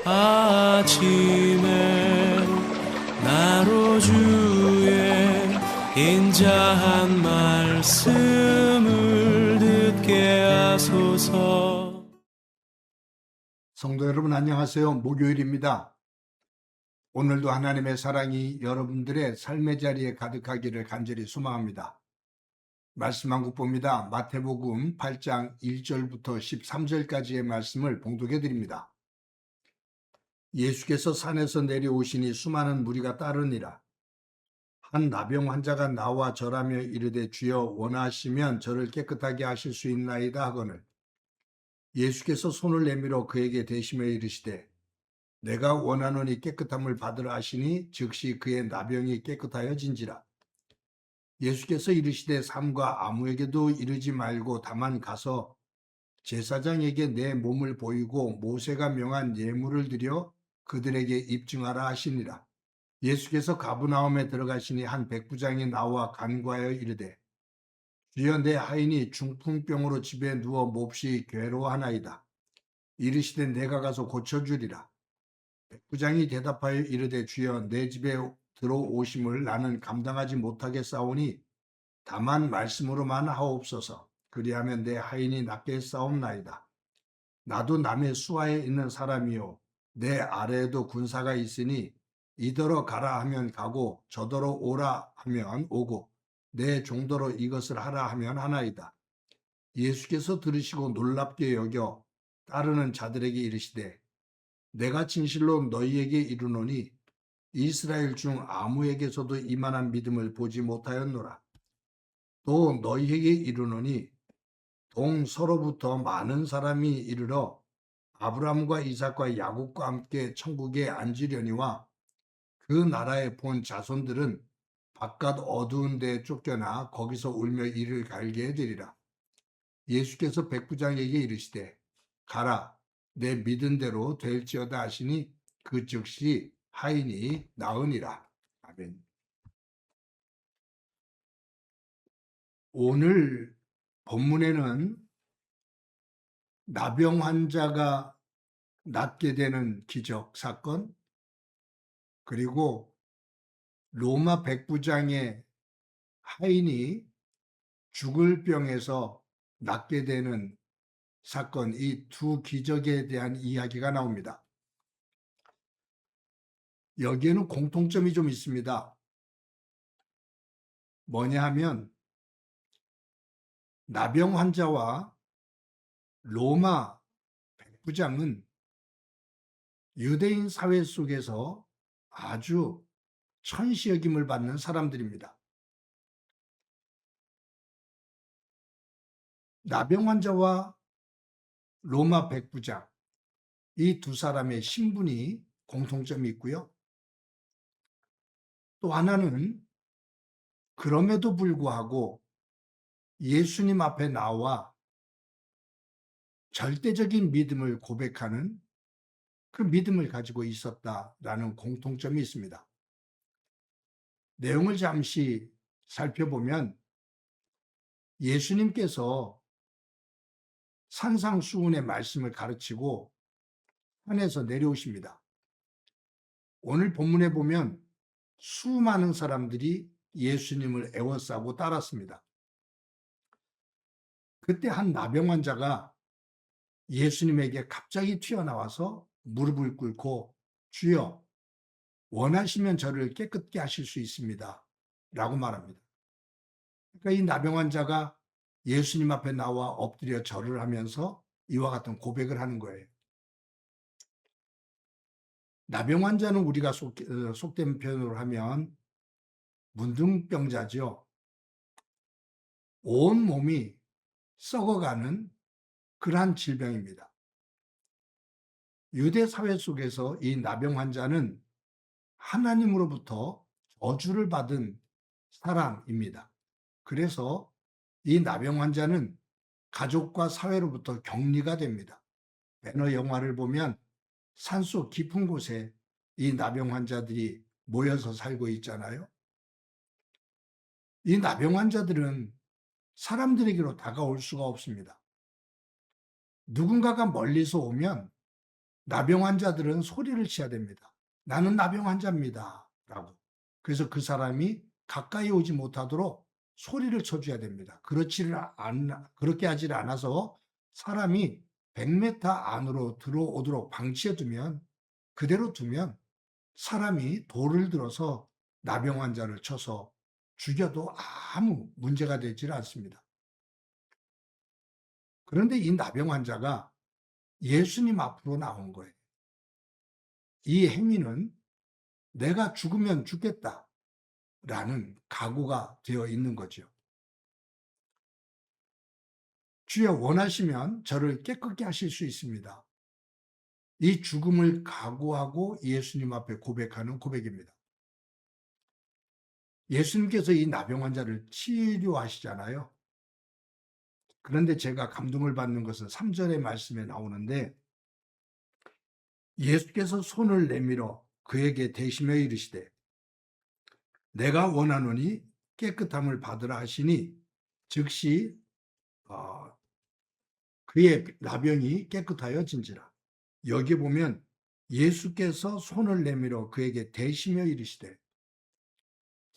아침에 나로 주의 인자한 말씀을 듣게 하소서. 성도 여러분 안녕하세요. 목요일입니다. 오늘도 하나님의 사랑이 여러분들의 삶의 자리에 가득하기를 간절히 소망합니다. 말씀 한 국 봅니다. 마태복음 8장 1절부터 13절까지의 말씀을 봉독해 드립니다. 예수께서 산에서 내려오시니 수많은 무리가 따르니라. 한 나병 환자가 나와 절하며 이르되 주여 원하시면 저를 깨끗하게 하실 수 있나이다 하거늘 예수께서 손을 내밀어 그에게 대시며 이르시되 내가 원하노니 깨끗함을 받으라 하시니 즉시 그의 나병이 깨끗하여진지라. 예수께서 이르시되 삼가 아무에게도 이르지 말고 다만 가서 제사장에게 내 몸을 보이고 모세가 명한 예물을 드려 그들에게 입증하라 하시니라. 예수께서 가브나움에 들어가시니 한 백부장이 나와 간구하여 이르되 주여 내 하인이 중풍병으로 집에 누워 몹시 괴로워하나이다. 이르시되 내가 가서 고쳐주리라. 백부장이 대답하여 이르되 주여 내 집에 들어오심을 나는 감당하지 못하겠사오니 다만 말씀으로만 하옵소서. 그리하면 내 하인이 낫게 싸움나이다. 나도 남의 수하에 있는 사람이요 내 아래에도 군사가 있으니 이더러 가라 하면 가고 저더러 오라 하면 오고 내 종더러 이것을 하라 하면 하나이다. 예수께서 들으시고 놀랍게 여겨 따르는 자들에게 이르시되 내가 진실로 너희에게 이르노니 이스라엘 중 아무에게서도 이만한 믿음을 보지 못하였노라. 또 너희에게 이르노니 동서로부터 많은 사람이 이르러 아브라함과 이삭과 야곱과 함께 천국에 앉으려니와 그 나라에 본 자손들은 바깥 어두운 데에 쫓겨나 거기서 울며 이를 갈게 되리라. 예수께서 백부장에게 이르시되 가라 내 믿은 대로 될지어다 하시니 그 즉시 하인이 나으니라. 아멘. 오늘 본문에는 나병 환자가 낫게 되는 기적 사건, 그리고 로마 백부장의 하인이 죽을 병에서 낫게 되는 사건, 이 두 기적에 대한 이야기가 나옵니다. 여기에는 공통점이 좀 있습니다. 뭐냐 하면 나병 환자와 로마 백부장은 유대인 사회 속에서 아주 천시 여김을 받는 사람들입니다. 나병 환자와 로마 백부장, 이 두 사람의 신분이 공통점이 있고요. 또 하나는 그럼에도 불구하고 예수님 앞에 나와 절대적인 믿음을 고백하는 그 믿음을 가지고 있었다라는 공통점이 있습니다. 내용을 잠시 살펴보면 예수님께서 산상수훈의 말씀을 가르치고 산에서 내려오십니다. 오늘 본문에 보면 수많은 사람들이 예수님을 애워싸고 따랐습니다. 그때 한 나병 환자가 예수님에게 갑자기 튀어나와서 무릎을 꿇고 주여 원하시면 저를 깨끗게 하실 수 있습니다 라고 말합니다. 그러니까 이 나병 환자가 예수님 앞에 나와 엎드려 절을 하면서 이와 같은 고백을 하는 거예요. 나병 환자는 우리가 속된 표현으로 하면 문둥병자죠. 온 몸이 썩어가는 그러한 질병입니다. 유대 사회 속에서 이 나병 환자는 하나님으로부터 저주를 받은 사람입니다. 그래서 이 나병 환자는 가족과 사회로부터 격리가 됩니다. 배너 영화를 보면 산속 깊은 곳에 이 나병 환자들이 모여서 살고 있잖아요. 이 나병 환자들은 사람들에게로 다가올 수가 없습니다. 누군가가 멀리서 오면 나병 환자들은 소리를 쳐야 됩니다. 나는 나병 환자입니다. 라고. 그래서 그 사람이 가까이 오지 못하도록 소리를 쳐줘야 됩니다. 그렇게 하질 않아서 사람이 100m 안으로 들어오도록 방치해 두면, 그대로 두면 사람이 돌을 들어서 나병 환자를 쳐서 죽여도 아무 문제가 되질 않습니다. 그런데 이 나병 환자가 예수님 앞으로 나온 거예요. 이 행위는 내가 죽으면 죽겠다라는 각오가 되어 있는 거죠. 주여 원하시면 저를 깨끗게 하실 수 있습니다. 이 죽음을 각오하고 예수님 앞에 고백하는 고백입니다. 예수님께서 이 나병 환자를 치료하시잖아요. 그런데 제가 감동을 받는 것은 3절의 말씀에 나오는데, 예수께서 손을 내밀어 그에게 대시며 이르시되 내가 원하노니 깨끗함을 받으라 하시니 즉시 그의 나병이 깨끗하여진지라. 여기 보면 예수께서 손을 내밀어 그에게 대시며 이르시되,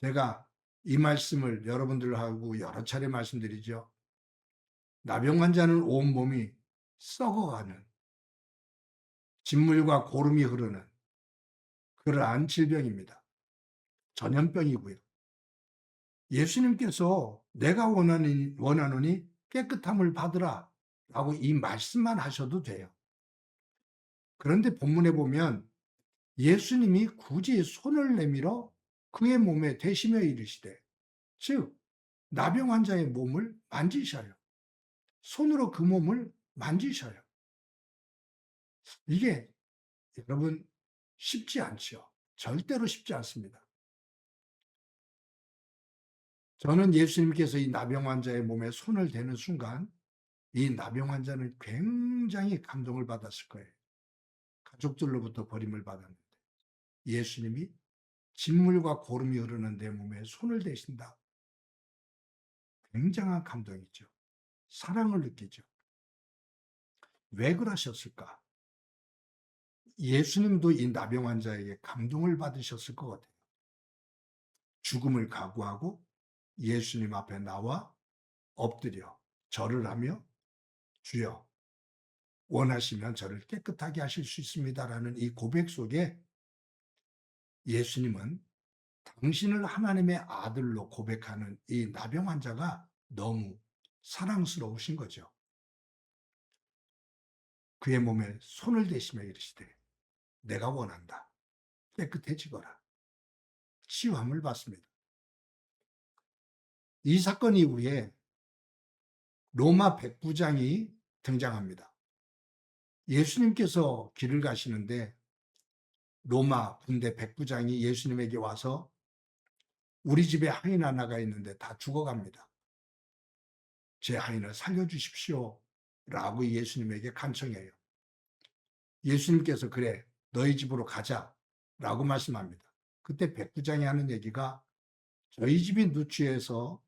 제가 이 말씀을 여러분들하고 여러 차례 말씀드리죠. 나병 환자는 온몸이 썩어가는, 진물과 고름이 흐르는 그러한 질병입니다. 전염병이고요. 예수님께서 내가 원하노니 깨끗함을 받으라 라고 이 말씀만 하셔도 돼요. 그런데 본문에 보면 예수님이 굳이 손을 내밀어 그의 몸에 대시며 이르시되, 즉 나병 환자의 몸을 만지셔요. 손으로 그 몸을 만지셔요. 이게 여러분 쉽지 않죠. 절대로 쉽지 않습니다. 저는 예수님께서 이 나병 환자의 몸에 손을 대는 순간 이 나병 환자는 굉장히 감동을 받았을 거예요. 가족들로부터 버림을 받았는데 예수님이 진물과 고름이 흐르는 내 몸에 손을 대신다. 굉장한 감동이죠. 사랑을 느끼죠. 왜 그러셨을까? 예수님도 이 나병 환자에게 감동을 받으셨을 것 같아요. 죽음을 각오하고 예수님 앞에 나와 엎드려 절을 하며 주여 원하시면 저를 깨끗하게 하실 수 있습니다라는 이 고백 속에 예수님은 당신을 하나님의 아들로 고백하는 이 나병 환자가 너무 사랑스러우신 거죠. 그의 몸에 손을 대시며 이르시되 내가 원한다. 깨끗해지거라. 치유함을 받습니다. 이 사건 이후에 로마 백부장이 등장합니다. 예수님께서 길을 가시는데 로마 군대 백부장이 예수님에게 와서 우리 집에 하인 하나가 있는데 다 죽어갑니다. 제 하인을 살려주십시오 라고 예수님에게 간청해요. 예수님께서 그래 너희 집으로 가자 라고 말씀합니다. 그때 백부장이 하는 얘기가 저희 집이 누추해서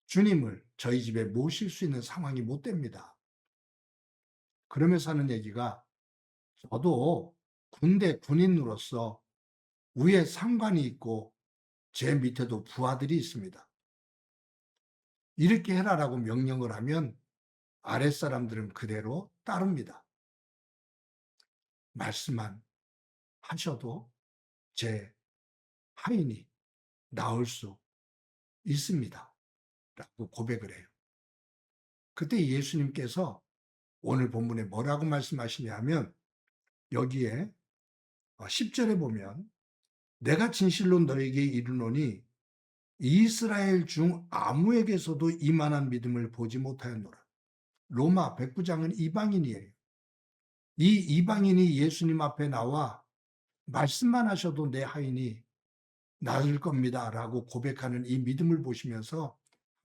주님을 저희 집에 모실 수 있는 상황이 못 됩니다. 그러면서 하는 얘기가 저도 군대 군인으로서 위에 상관이 있고 제 밑에도 부하들이 있습니다. 이렇게 해라라고 명령을 하면 아랫사람들은 그대로 따릅니다. 말씀만 하셔도 제 하인이 나을 수 있습니다. 라고 고백을 해요. 그때 예수님께서 오늘 본문에 뭐라고 말씀하시냐 하면 여기에 10절에 보면 내가 진실로 너에게 이르노니 이스라엘 중 아무에게서도 이만한 믿음을 보지 못하였노라. 로마 백부장은 이방인이에요. 이 이방인이 예수님 앞에 나와 말씀만 하셔도 내 하인이 나을 겁니다 라고 고백하는 이 믿음을 보시면서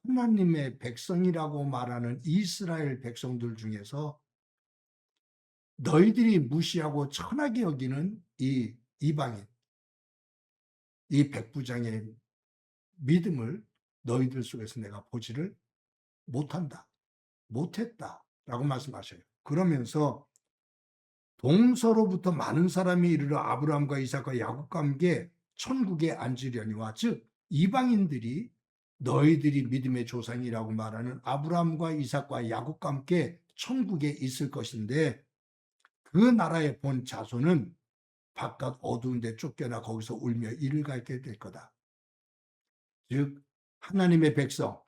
하나님의 백성이라고 말하는 이스라엘 백성들 중에서 너희들이 무시하고 천하게 여기는 이 이방인, 이 백부장의 믿음을 너희들 속에서 내가 보지를 못한다, 못했다 라고 말씀하셔요. 그러면서 동서로부터 많은 사람이 이르러 아브라함과 이삭과 야곱과 함께 천국에 앉으려니와, 즉 이방인들이 너희들이 믿음의 조상이라고 말하는 아브라함과 이삭과 야곱과 함께 천국에 있을 것인데, 그 나라의 본 자손은 바깥 어두운 데 쫓겨나 거기서 울며 이를 갈게 될 거다. 즉 하나님의 백성,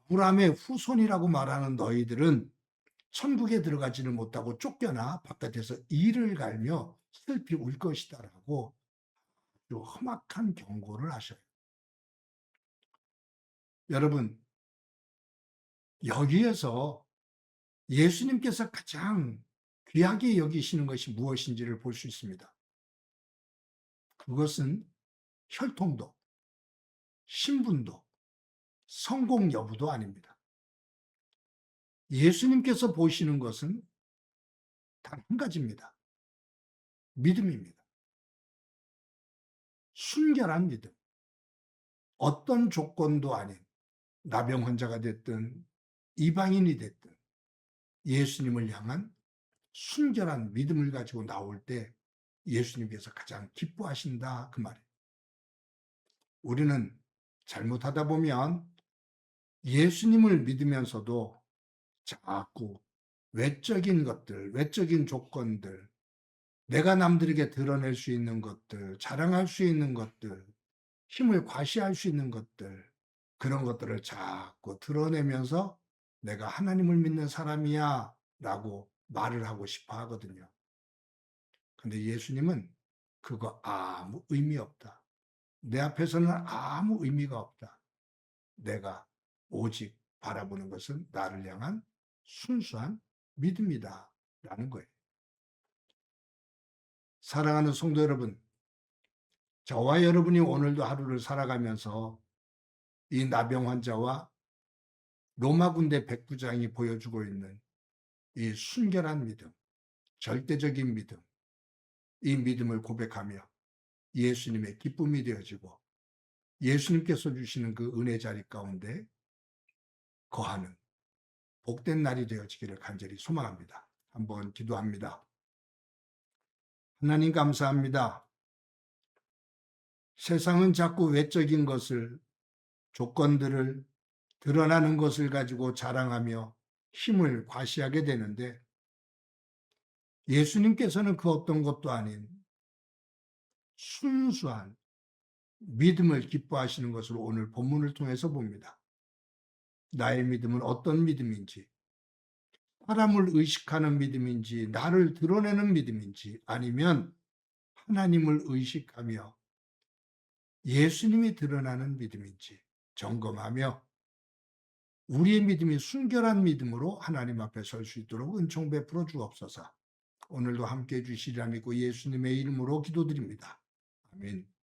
아브라함의 후손이라고 말하는 너희들은 천국에 들어가지를 못하고 쫓겨나 바깥에서 이를 갈며 슬피 울 것이다라고 아주 험악한 경고를 하셔요. 여러분, 여기에서 예수님께서 가장 귀하게 여기시는 것이 무엇인지를 볼 수 있습니다. 그것은 혈통도, 신분도, 성공 여부도 아닙니다. 예수님께서 보시는 것은 단 한 가지입니다. 믿음입니다. 순결한 믿음. 어떤 조건도 아닌 나병 환자가 됐든 이방인이 됐든 예수님을 향한 순결한 믿음을 가지고 나올 때 예수님께서 가장 기뻐하신다, 그 말이에요. 우리는 잘못하다 보면 예수님을 믿으면서도 자꾸 외적인 것들, 외적인 조건들, 내가 남들에게 드러낼 수 있는 것들, 자랑할 수 있는 것들, 힘을 과시할 수 있는 것들, 그런 것들을 자꾸 드러내면서 내가 하나님을 믿는 사람이야 라고 말을 하고 싶어 하거든요. 근데 예수님은 그거 아무 의미 없다. 내 앞에서는 아무 의미가 없다. 내가 오직 바라보는 것은 나를 향한 순수한 믿음이다 라는 거예요. 사랑하는 성도 여러분, 저와 여러분이 오늘도 하루를 살아가면서 이 나병 환자와 로마 군대 백부장이 보여주고 있는 이 순결한 믿음, 절대적인 믿음, 이 믿음을 고백하며 예수님의 기쁨이 되어지고 예수님께서 주시는 그 은혜 자리 가운데 거하는 복된 날이 되어지기를 간절히 소망합니다. 한번 기도합니다. 하나님 감사합니다. 세상은 자꾸 외적인 것을, 조건들을, 드러나는 것을 가지고 자랑하며 힘을 과시하게 되는데 예수님께서는 그 어떤 것도 아닌 순수한 믿음을 기뻐하시는 것으로 오늘 본문을 통해서 봅니다. 나의 믿음은 어떤 믿음인지, 사람을 의식하는 믿음인지, 나를 드러내는 믿음인지, 아니면 하나님을 의식하며 예수님이 드러나는 믿음인지 점검하며 우리의 믿음이 순결한 믿음으로 하나님 앞에 설 수 있도록 은총 베풀어 주옵소서. 오늘도 함께해 주시리라 믿고 예수님의 이름으로 기도드립니다. 아멘.